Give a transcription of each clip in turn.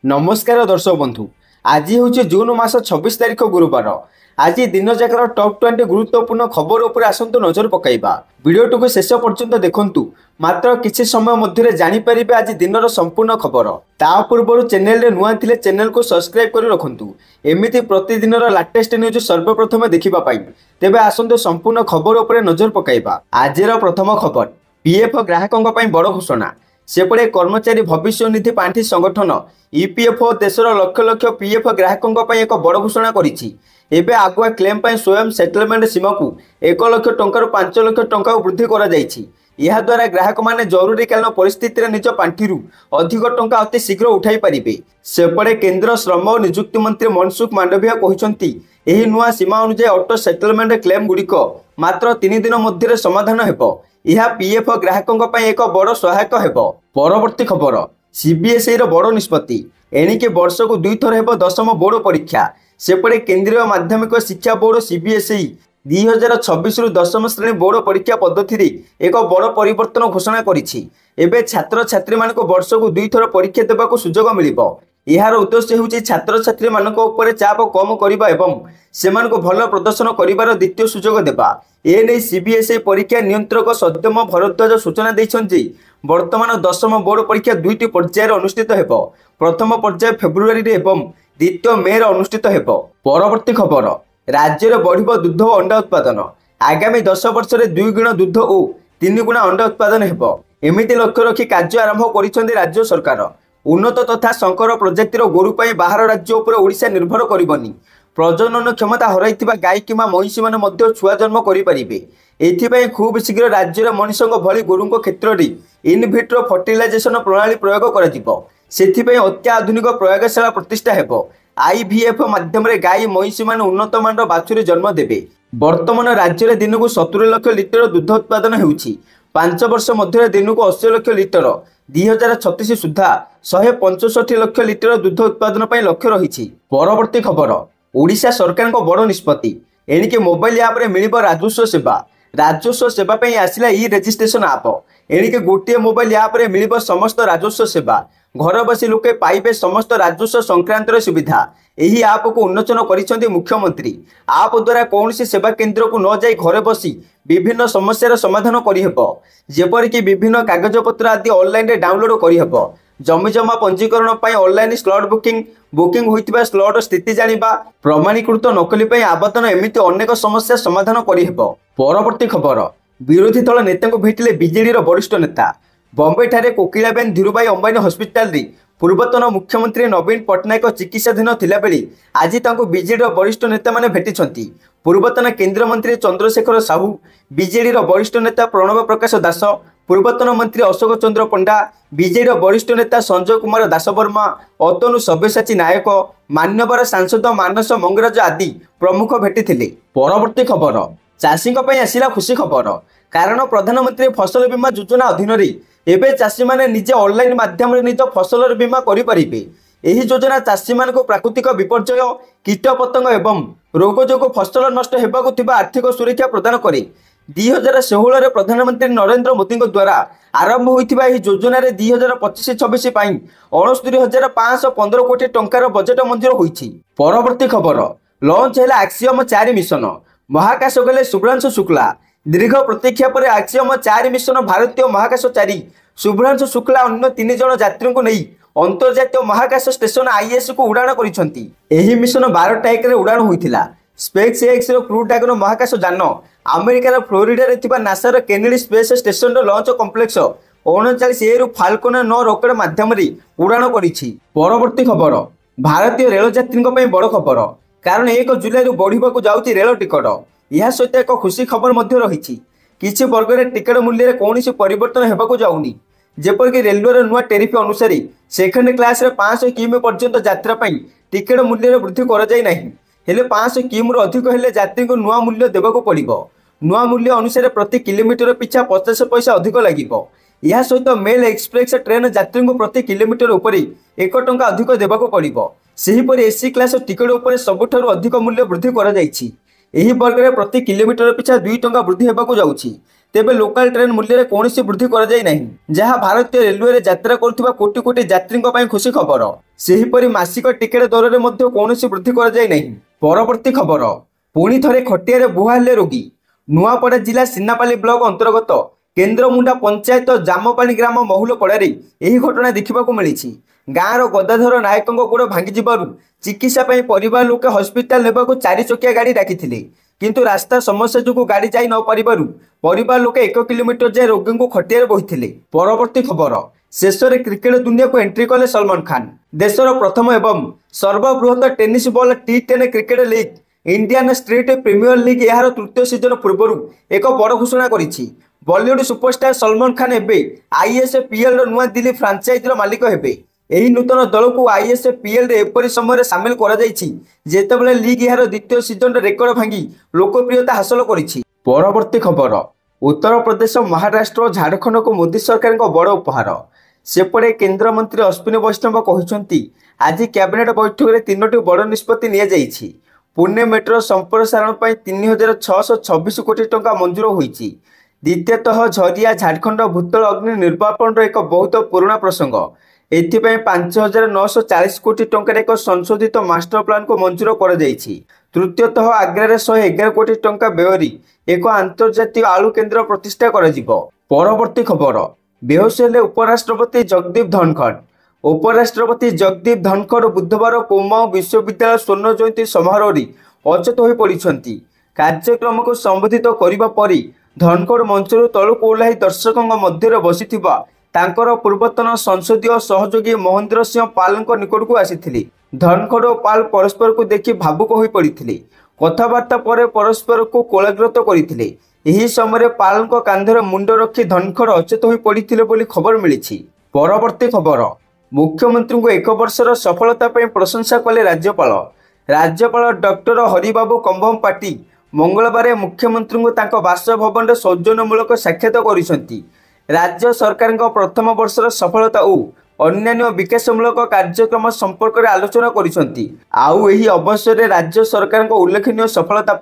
नमस्कार दर्शक बंधु। आज हूँ जून मास 26 तारिख गुरुवार। आज दिन जाकर टॉप 20 गुरुत्वपूर्ण खबर उपर आसतु नजर पकाइबा। वीडियो को शेष पर्यंत देखंतु। मात्र किछि समय मध्य जानीपर आज दिन संपूर्ण खबर। ता पूर्व चैनल नुआ थिले चैनल को सब्सक्राइब कर रखंतु। एमिति प्रतिदिन लाटेस्ट न्यूज सर्वप्रथम देखिबा पाई। तेबे आसतु संपूर्ण खबर उपर नजर पकाइबा। आजिर प्रथम खबर, पीएफ ग्राहकों पई बड़ घोषणा। सेपटे कर्मचारी भविष्य निधि पांठि संगठन ईपीएफओ देशर लक्ष लक्ष पीएफ ग्राहकों पर एक बड़ घोषणा करिछि। एबे आगुआ क्लेम पर स्वयं सेटलमेंट सीमा को 1 लाख टंकार 5 लाख टंका वृद्धि करा जाइछि। यह द्वारा ग्राहक माने जरूरीकालीन परिस्थिति निज पांठि अधिक टंका अति शीघ्र उठाई पारिबे। सेपटे केंद्र श्रम और नियुक्ति मंत्री मनसुख मांडविया कहिसंती एही नुआ सीमा अनुसार ऑटो सेटलमेंट क्लेम गुड़िक मात्र 3 दिन मध्य समाधान हेबो। यह पीएफ ग्राहकों पर एक बड़ सहायक हेबो। परवर्ती खबर, सीबीएसई बड़ निष्पत्ति। एणिके वर्ष को 2 थर हेबो 10th बोर्ड परीक्षा। सेपटे केंद्रीय माध्यमिक शिक्षा बोर्ड सीबीएसई 2026 रु 10th श्रेणी बोर्ड परीक्षा पद्धति एक बड़ परिवर्तन घोषणा करिछि। एबे छात्र छात्री मानक वर्ष को 2 थर परीक्षा देबाक सुजोग मिलिबो। यार उद्देश्य होउछि छात्र छात्री मानक ऊपर चाप कम करिबा एवं सेमानक भल प्रदर्शन करिबार द्वितीय सुजोग देबा। एने सीबीएसई परीक्षा नियंत्रक सत्यम भरद्वाज सूचना दैछन्ति वर्तमान 10th बोर्ड परीक्षा 2टी पर्यायर अनुष्ठित हेबो। प्रथम पर्याय फेब्रुआरी रे एवं द्वितीय मे रे अनुष्ठित हेबो। परवर्ती खबर, राज्य रे बढ़िबो दूध और अंडा उत्पादन। आगामी 10 वर्ष रे 2 गुण दूध और 3 गुण अंडा उत्पादन हेबो। एमिति लक्ष्य रखी कार्य आरंभ करिसन्ति राज्य सरकार। उन्नत तथा संकर प्रजातिर गोरु पाई बाहर राज्य उपर ओडिशा निर्भर करिबनी। प्रजनन क्षमता हराइथिबा गाय किमा महिषी माने मध्य छुआ जन्म करि परिबे। एथिपाई खूब शीघ्र राज्य रे मनुष्यक भली गोरुंक क्षेत्र रे इनविट्रो फर्टिलाइजेशन प्रणाली प्रयोग करा जिवो। सेथिपाई अत्याधुनिक प्रयोगशाला प्रतिष्ठा हेबो। आईवीएफ माध्यम रे गाय महिषी माने उन्नत मानर बाछुरी जन्म देबे। वर्तमान राज्य रे दिनकु 70 लाख लिटर दूध उत्पादन हेउछि। 5 वर्ष मध्य दिन को 80 लाख लिटर 2036 सुधा 165 लाख लिटर दूध उत्पादन पर लक्ष्य रही। परवर्ती खबर, ओडिशा सरकार बड़ निष्पत्ति। एणिके मोबाइल ऐप रे मिलिबो राजस्व सेवा। राजस्व सेवा पे आसिला ई रजिस्ट्रेशन ऐप। एणिके गोटे मोबाइल ऐप रे मिलिबो समस्त राजस्व सेवा। घर बसी लोके पाइबे समस्त राजस्व संक्रांत सुविधा। एही ऐप को उन्मोचन करिसेंति मुख्यमंत्री। ऐप द्वारा कौनसी सेवा केंद्र को न जाई घरे बसी विभिन्न समस्यार समाधान करिहेबो। जेपरिक विभिन्न कागजपत्र आदि ऑनलाइन रे डाउनलोड करिहेबो। जमी जमा पंजीकरण पाई ऑनलाइन स्लॉट बुकिंग होइतिबा स्लॉट स्थिति जानिबा, प्रमाणीकृत नकली पाई आवेदन एमिति अनेक समस्या समाधान करिहेबो। परवर्ती खबर, विरोधी दल नेता को भेटिले बीजेडी वरिष्ठ नेता। बॉम्बे ठारे कोकिलाबेन धीरूभाई अंबानी हॉस्पिटल रे पूर्वतन मुख्यमंत्री नवीन पट्टनायक चिकित्साधीन थिला बेले आज तांको बीजेडी वरिष्ठ नेता माने भेटिछंती। पूर्वतन केंद्र मंत्री चंद्रशेखर साहू, बीजेडी वरिष्ठ नेता प्रणव प्रकाश दास, पूर्वतन मंत्री अशोक चंद्र पंडा, बीजेडी वरिष्ठ नेता संजय कुमार दासवर्मा, अतनु सब्यसाची नायक, मान्यवर सांसद मानस मंगराज आदि प्रमुख भेटिथिले। परवर्ती खबर, चाषी आसिला खुशी खबर। कारण प्रधानमंत्री फसल बीमा योजना अधीन एबे चाषी माने निजे ऑनलाइन माध्यम रे निज फसल बीमा करि परिबे। एही योजना चाषी मान को प्राकृतिक विपर्यय, कीट पतंग एवं रोग जोग फसल नष्ट हेबाकु थिबा आर्थिक सुरक्षा प्रदान करे। 2016 रे प्रधानमंत्री नरेंद्र मोदी द्वारा आरंभ होइथिबा एही योजना रे 2025-26 पाई 69,515 कोटी टंकार बजेट मंजूर होइछि। परवर्ती खबर, लॉन्च हैला एक्सियम 4 मिशन। महाकाश गले शुभ्रांशु शुक्ला। दीर्घ प्रतीक्षा पर एक्सियम 4 मिशन भारतीय महाकाश 4 शुभ्रांशु शुक्ला अन्य 3 जन यात्री को नहीं अंतर्जातीय महाकाश स्टेशन आईएस को उड़ाण करिसंती। एही मिशन 12 टाइक रे उड़ाण होइथिला। स्पेस एक्स रो क्रू ड्रैगन महाकाश यान अमेरिकार फ्लोरिडा रे थिबा नासार केनेडी स्पेस स्टेशन रो लॉन्च कॉम्प्लेक्स 39 ए रु फाल्कन 9 रॉकेट माध्यम रे उड़ाण करिछि। परवर्ती खबर, भारतीय रेल यात्री पई बड़ खबर। कारण 1 जुलाई रु बढ़िबाकू जाउछि रेल टिकट। यह सहित एक खुशी खबर मध्य रही। किछि वर्ग रे टिकट मूल्य रे कोनोसी परिवर्तन हेबाकू जाउनी। जेपरिक रेलवे नुआ टेरिफ अनुसार सेकेंड क्लास रे 500 किमी पर्यंत यात्रा पई टिकट मूल्य रे वृद्धि करा जाय नाही। हेले 500 किमी अधिक हेले यात्री को नुआ मूल्य देबाकू पड़िबो। नुआ मूल्य अनुसार प्रति किलोमीटर पिछा 50 पैसा अधिक लागिबो। यह सहित मेल एक्सप्रेस ट्रेन यात्री को प्रति किलोमीटर उपरे 1 टंका अधिक देबाकू पड़िबो। सेहीपरि एसी क्लास टिकट उपरे सबुठारु अधिक मूल्य वृद्धि करा जायछि। एही वर्ग रे प्रति किलोमीटर पिछा 2 टंका वृद्धि हेबाकू जाउछि। तेबे लोकल ट्रेन मूल्य में कौन वृद्धि जहाँ भारतीय रेलवे यात्रा करुवा कोटी कोटी यात्री खुशी खबर। सेहीपरि मासिक टिकेट दर में कौन वृद्धि परवर्ती खबर पुणी थे खटिया बुहाले रोगी। नुआपड़ा जिला सिन्नापाली ब्लॉक अंतर्गत केन्द्रमुंडा पंचायत जामपाणी ग्राम महुलपड़े यह घटना देखा मिली। गाँवर गदाधर नायक गोड़ भांगी चिकित्सा परिवार लोके हस्पिटाल नेबाक 4 चकिया गाड़ी डाकी किंतु रास्ता समस्या जो गाड़ी जाई न परिवार लोके 1 किलोमीटर जाए रोगी को खटिया बोही। परवर्ती खबर शेष में क्रिकेट दुनिया को एंट्री कले सलमान खान। देशर प्रथम एवं सर्वबृहत tennis ball T10 cricket league Indian street premier league यार तृतीय सीजन पूर्व एक बड़ घोषणा करिछि। बॉलीवुड सुपरस्टार सलमान खान एबे ISPL नुआ दिल्ली फ्रांचाइज मालिक हेबे। एही नूतन दल को ISPL रे एपरि समय सामिल करा जायछि जेतेबेले लीग यार द्वितीय सीजन रेकर्ड भांगी लोकप्रियता हासिल करिछि। परवर्ती खबर उत्तर प्रदेश महाराष्ट्र और झारखंड को मोदी सरकार को बड़ उपहार। सेपटे केंद्र मंत्री अश्विनी वैष्णव कहते आज कैबिनेट बैठक में 3टी बड़ निष्पत्ति निया जायछि। पुणे मेट्रो संप्रसारण 3626 कोटी टंका मंजूर होईछि। द्वितीयतः झरिया झारखंड भूतल अग्नि निर्वापन एक बहुत पुराना प्रसंग। एथिपाई 5940 कोटी टंकार एक संशोधित मास्टर प्लान को मंजूर कर जायछि। तृतीयतः आग्रा 111 कोटी टंका व्ययरी एक अंतर्जातीय आलू केन्द्र प्रतिष्ठा कर जिवो। परवर्ती खबर बेहोश हेले उपराष्ट्रपति जगदीप धनखड़। उपराष्ट्रपति जगदीप धनखड़ बुधवार कुमाऊं विश्वविद्यालय स्वर्ण जयंती समारोह अचेत हो पड़ती। कार्यक्रम को संबोधित करने पर धनखड़ मंचर तलू ओह्लाई दर्शकों मध्य बसी तांकर पूर्वतन संसदीय सहयोगी महेंद्र सिंह पाल निकट को आसी। धनखड़ और पाल परस्पर को देखि भावुक हो पड़ते। कथबार्ता पर परस्पर को कोलाग्रत करते। यही समय पाल कांधर मुंड रखी धनखड़ अचेत हो पड़ते बोली खबर मिली। परवर्ती खबर मुख्यमंत्री को 1 वर्षर सफलता प्रशंसा कले राज्यपाल। राज्यपाल डॉक्टर हरिबाबू कंभम पाटी मंगलवार मुख्यमंत्री को बासभवन सौजन्यमूलक साक्षात करिसेंती। राज्य सरकार प्रथम वर्षर सफलता और अन्य विकासमूलक कार्यक्रम संपर्क में आलोचना करिसेंती। आउ एही अवसर में राज्य सरकार उल्लेखनीय सफलता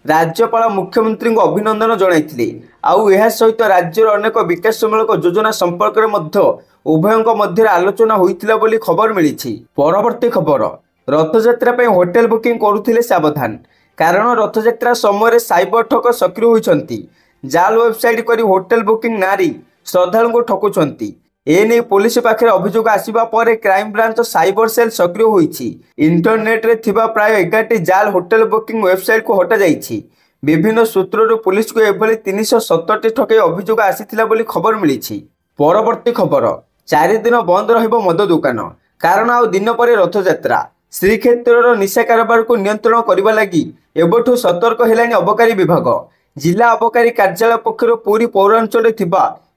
राज्यपाल मुख्यमंत्री को अभिनंदन जणाइथिले। आउ एहा सहित राज्यर अनेक विकासमूलक योजना संपर्क में उभयों मध्य आलोचना होइतिला बोली खबर मिली। परवर्ती खबर रथयात्रा पे होटेल बुकिंग करुथिले सावधान कारण रथयात्रा समय साइबर ठक सक्रिय होइछंती। जाल वेबसाइट करी होटेल बुकिंग नारी श्रद्धालु को ठकुछंती। एने पुलिस पाखे अभियोग आसिबा पर क्राइम ब्रांच साइबर सेल सक्रिय होइछि। इंटरनेट रे थिबा प्राय 11टी जाल होटेल बुकिंग वेबसाइट को हटा जाइछि। विभिन्न सूत्रରୁ पुलिस को एभली 370टी ठकई अभियोग आसिथिला बोली खबर मिली। परवर्ती खबर 4 दिन बंद रहिबो मद दुकान कारण आउ दिन पर रथयात्रा। श्रीक्षेत्र निशा कारोबार को नियंत्रण करने लगी एबठू सतर्क हेलानी अबकारी विभाग। जिला अबकारी कार्यालय पक्षर पूरी पौरांचल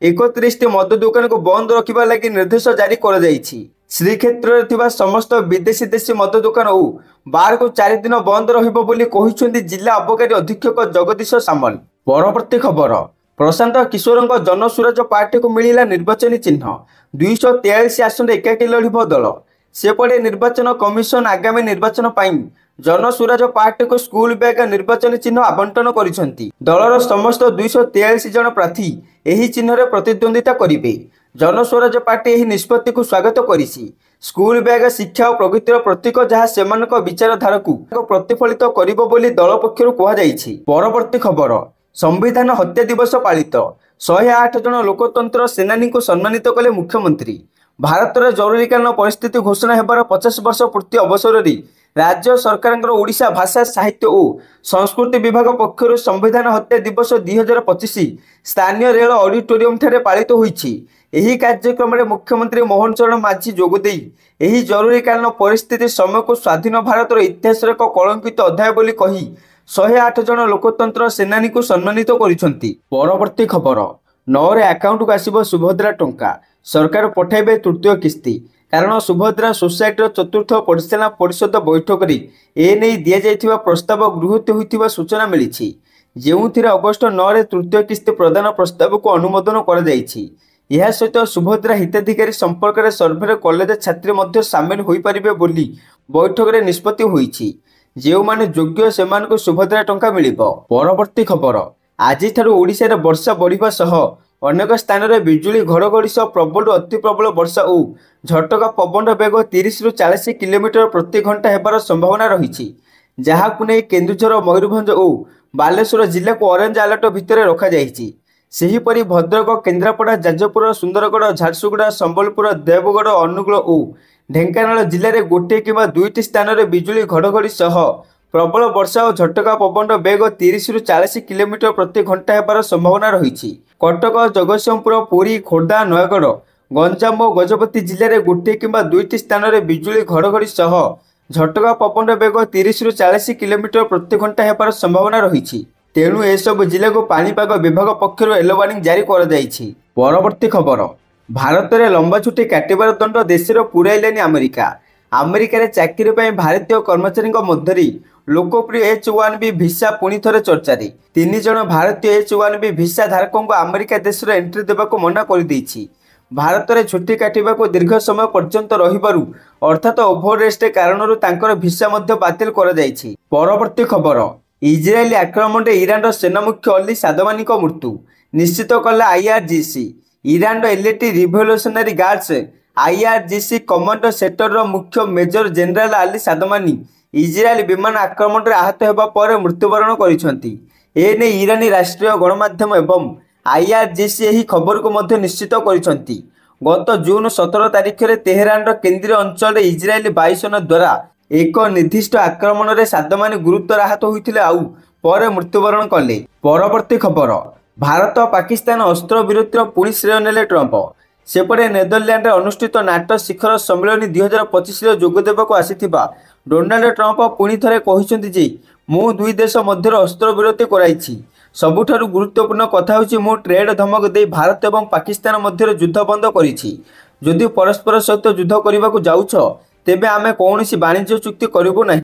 31टी मद दुकान को बंद रखा लगी निर्देश जारी कर श्रीक्षेत्र में समस्त विदेशी देशी मद दुकान और बार को 4 दिन बंद रही जिला अबकारी अधीक्षक जगदीश सामल। परवर्ती खबर प्रशांत किशोर जनसुराज पार्टी को मिला निर्वाचन चिन्ह 243 आसन एकाकी लड़ब दल। सेपटे निर्वाचन कमिशन आगामी निर्वाचन जनसुराज पार्टी को स्कूल बैग निर्वाचन चिन्ह आवंटन करिसेंती। दलर समस्त 243 जन प्रार्थी एही चिन्ह रे प्रतिद्वंदिता करिवे। जनस्वराज पार्टी एही निष्पत्ति को स्वागत करिछि। स्कूल बैग शिक्षा और प्रगतिर प्रतीक जहाँ सेमानक विचारधारा को प्रतिफलित करिबो बोली दल पक्षरु कहा जाइछि। परवर्ती खबर संविधान हत्या दिवस पालित 108 जन लोकतंत्र सेनानी को सम्मानित कले मुख्यमंत्री। भारत में जरूरीकालीन परिस्थिति घोषणा होबार 50 वर्ष पूर्ति अवसर में राज्य सरकार ओडिशा भाषा साहित्य और संस्कृति विभाग पक्षर संविधान हत्या दिवस 2025 स्थानीय रेल ऑडिटोरियम ठारे पालित होईछि। एही कार्यक्रम में मुख्यमंत्री मोहन चरण माझी जोगदेई एही जरूरीकालीन परिस्थिति समय को स्वाधीन भारतर इतिहास एक कलंकित अध्याय बोली कही 108 जन लोकतंत्र सेनानी को सम्मानित करिसेंती। परवर्ती खबर 9 अकाउंट को आसिबो सुभद्रा टंका सरकार पठाइबे तृतीय किस्ती कारण सुभद्रा सोसाइटी चतुर्थ परिचालना परिषद बैठक में एने दि जाइथिबा प्रस्ताव गृहीत होइथिबा सूचना मिली। जेउथिरे अगस्ट 9 तृतीय किस्ती प्रदान प्रस्ताव को अनुमोदन कर जाइछि। यह सहित सुभद्रा हिताधिकारी संपर्क में सर्भे कॉलेज छात्री मध्य सामिल हो पारिबे बोली बैठक में निष्पत्ति होइछि। जो माने योग्य सेमानकु सुभद्रा टंका मिलिबो। परवर्ती खबर आज ओडिशार वर्षा बढ़िबा सह अनेक स्थान में बिजुली घड़घड़ी सह प्रबल अति प्रबल वर्षा और झटका पवन बेग 30 रु 40 किलोमीटर प्रति घंटा हेबार संभावना रही, जहां नहीं केन्दुझर, मयूरभंज और बालेश्वर जिला को ऑरेंज अलर्ट भितर रखा जाइछि। सेहीपरि भद्रक, केन्द्रापड़ा, जाजपुर, सुंदरगढ़, झारसुगुड़ा, संबलपुर, देवगढ़, अनुगुल और ढेंकानाल जिले में गोटे किंवा दुईटी स्थान में बिजुली घड़घड़ी सह प्रबल वर्षा और झटका पवन बेग 30 रु 40 किलोमीटर प्रति घंटा हेबार संभावना रही। कटक, जगतसिंहपुर, पुरी, खोर्धा, नयगढ़, गंजाम और गजपति जिले में गोटे किंवा दुईटी स्थान में बिजुली घड़घड़ी सह झटका पवन बेग 30 रु 40 किलोमीटर प्रति घंटा हेबार संभावना रही। तेणु एसबु जिले को पाणीपाग विभाग पक्षर येलो वार्निंग जारी कर जाइछि। परवर्ती खबर, भारत में लंबा छुट्टी काटिबार दंड देशर पुराइलानी अमेरिका। अमेरिकार चाकरी पर भारतीय कर्मचारी मध्य लोकप्रिय H-1B भिसा पुणी थे चर्चा। 3 जन भारतीय H-1B भिसा धारकों को अमेरिका देश एंट्री देवाक मना कर देछि। भारत में छुट्टी काटिबाक दीर्घ समय पर्यंत रहिबारु अर्थात ओभररेस्ट कारणरू तांकर भिसा मध्य बातिल कर जाइछि। परवर्ती खबर, इजरायली आक्रमण में ईरान सेना मुख्य अली सादमानी मृत्यु निश्चित कला IRGC। ईरान एलएटी revolutionary guards IRGC commander sector मुख्य major general Ali Shadmani Israel विमान आक्रमण में आहत होगा पर मृत्युवरण करिसेंति। एने ईरानी राष्ट्रीय गणमाध्यम एवं IRGC यही खबर को मध्य निश्चित करिसेंति। गत जून 17 तारिख में तेहरान केंद्रीय अंचल इजरायली वायुसेना द्वारा एक निर्दिष्ट आक्रमण में सादमानी गुरुतर आहत होते आउ पर मृत्युवरण कले। परवर्ती खबर, भारत और पाकिस्तान अस्त्र विरतिर पुणी श्रेय नेले ट्रंप। सेपटे नेदरलैंड अनुष्ठित नाटो शिखर सम्मेलन 2025 जोगदेवाक आसीथिबा डोनाल्ड ट्रंप पुणी थे कहते जे मु दुई देश मध्य अस्त्र विरति कराइछि। सबुठारु गुरुत्वपूर्ण कथा होछि मु ट्रेड धमक दे भारत और पाकिस्तान मध्य युद्ध बंद करिछि। जदि परस्पर सहित युद्ध करने जाउछ तेबे आमे कौनसी वाणिज्य चुक्ति करिबो नहीं।